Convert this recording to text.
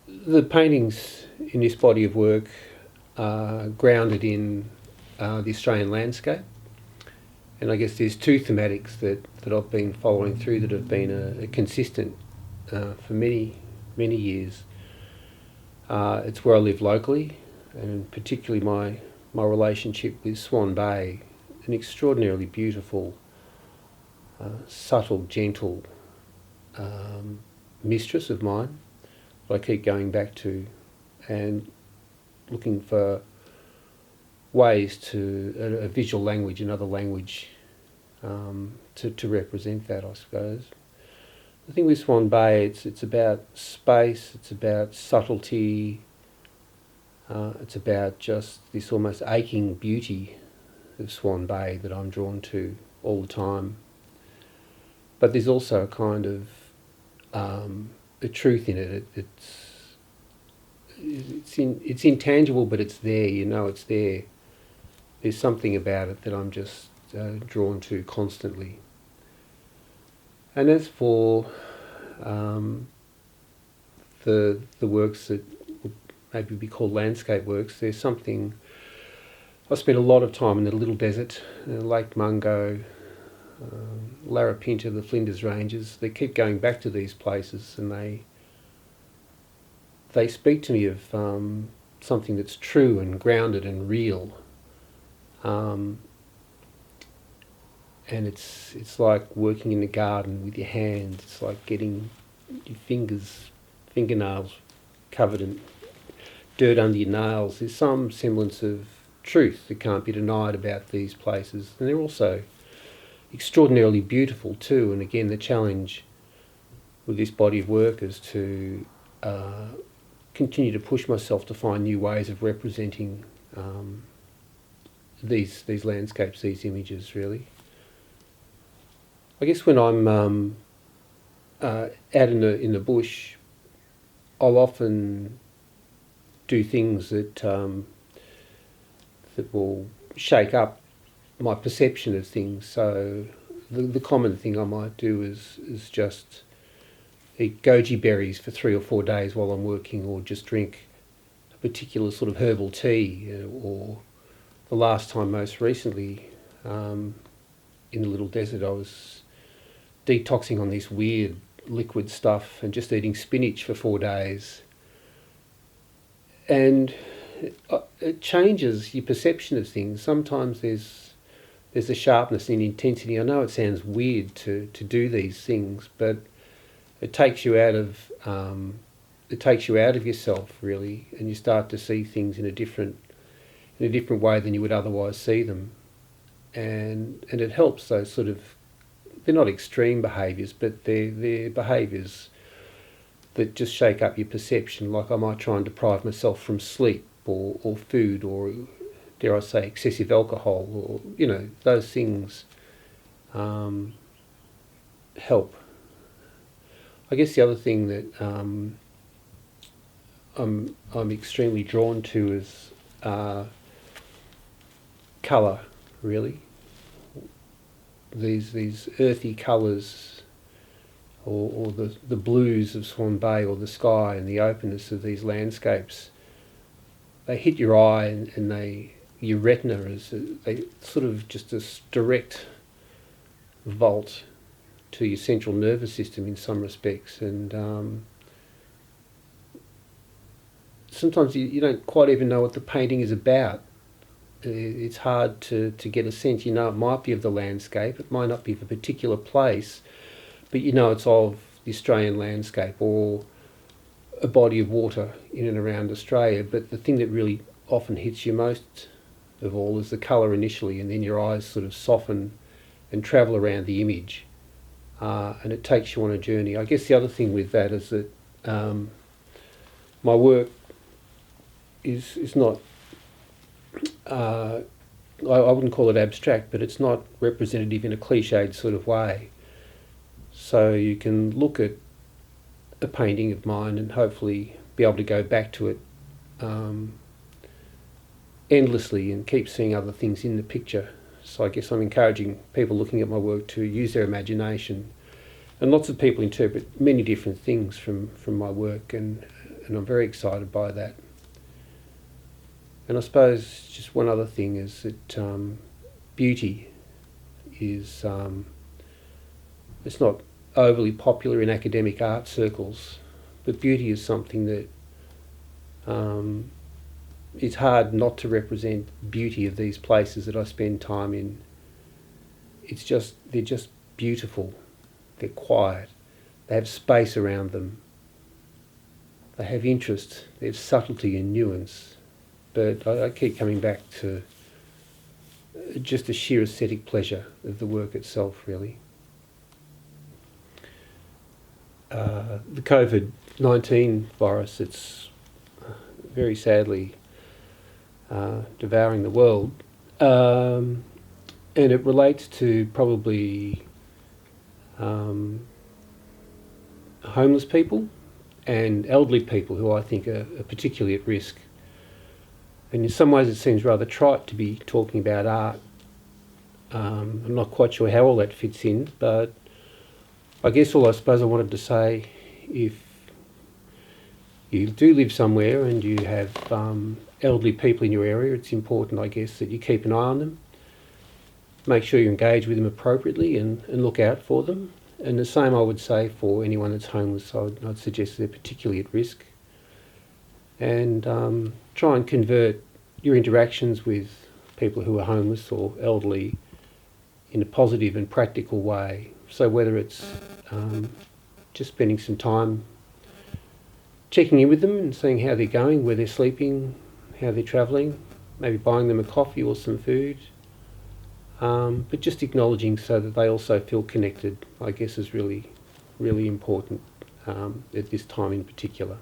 the paintings in this body of work are grounded in the Australian landscape. And I guess there's two thematics that I've been following through that have been a consistent for many years. It's where I live locally, and particularly my relationship with Swan Bay, an extraordinarily beautiful, subtle, gentle mistress of mine that I keep going back to and looking for ways to a visual language, another language to represent that, I suppose. I think with Swan Bay, it's about space, it's about subtlety, it's about just this almost aching beauty of Swan Bay that I'm drawn to all the time. But there's also a kind of a truth in it. It's intangible, but it's there. You know, it's there. There's something about it that I'm just drawn to constantly. And as for the works that would maybe be called landscape works, there's something. I spent a lot of time in the Little Desert, Lake Mungo, Larapinta, the Flinders Ranges. They keep going back to these places, and they speak to me of something that's true and grounded and real. And it's like working in the garden with your hands. It's like getting your fingernails covered in dirt under your nails. There's some semblance of truth that can't be denied about these places, and they're also extraordinarily beautiful too. And again, the challenge with this body of work is to continue to push myself to find new ways of representing these landscapes, these images, really. I guess when I'm out in the bush, I'll often do things that will shake up my perception of things. So the common thing I might do is just eat goji berries for 3 or 4 days while I'm working, or just drink a particular sort of herbal tea, or the last time most recently in the Little Desert I was detoxing on this weird liquid stuff and just eating spinach for 4 days. And it changes your perception of things. Sometimes there's a sharpness and intensity. I know it sounds weird to do these things, but it takes you out of yourself, really, and you start to see things in a different way than you would otherwise see them. And it helps those sort of, they're not extreme behaviours, but they're behaviours that just shake up your perception. Like I might try and deprive myself from sleep or food, or dare I say excessive alcohol, or those things help. I guess the other thing that I'm extremely drawn to is colour, really. These earthy colours, or the blues of Swan Bay, or the sky and the openness of these landscapes. They hit your eye, and your retina they sort of just a direct vault to your central nervous system in some respects, and sometimes you don't quite even know what the painting is about. It's hard to get a sense. It might be of the landscape, it might not be of a particular place, but it's of the Australian landscape or a body of water in and around Australia. But the thing that really often hits you most of all is the colour initially, and then your eyes sort of soften and travel around the image, and it takes you on a journey. I guess the other thing with that is that my work is not, I wouldn't call it abstract, but it's not representative in a cliched sort of way. So you can look at a painting of mine and hopefully be able to go back to it endlessly and keep seeing other things in the picture. So I guess I'm encouraging people looking at my work to use their imagination. And lots of people interpret many different things from my work, and and I'm very excited by that. And I suppose just one other thing is that beauty is it's not overly popular in academic art circles, but beauty is something that it's hard not to represent beauty of these places that I spend time in. They're just beautiful. They're quiet. They have space around them. They have interest. They have subtlety and nuance. But I keep coming back to just the sheer aesthetic pleasure of the work itself, really. The COVID-19 virus, it's very sadly devouring the world. And it relates to probably homeless people and elderly people who I think are particularly at risk. And in some ways it seems rather trite to be talking about art. I'm not quite sure how all that fits in, but I guess all I suppose I wanted to say, if you do live somewhere and you have elderly people in your area, it's important, I guess, that you keep an eye on them. Make sure you engage with them appropriately and look out for them. And the same I would say for anyone that's homeless. I'd suggest they're particularly at risk. And try and convert your interactions with people who are homeless or elderly in a positive and practical way. So whether it's just spending some time checking in with them and seeing how they're going, where they're sleeping, how they're travelling, maybe buying them a coffee or some food, but just acknowledging so that they also feel connected, I guess, is really, really important at this time in particular.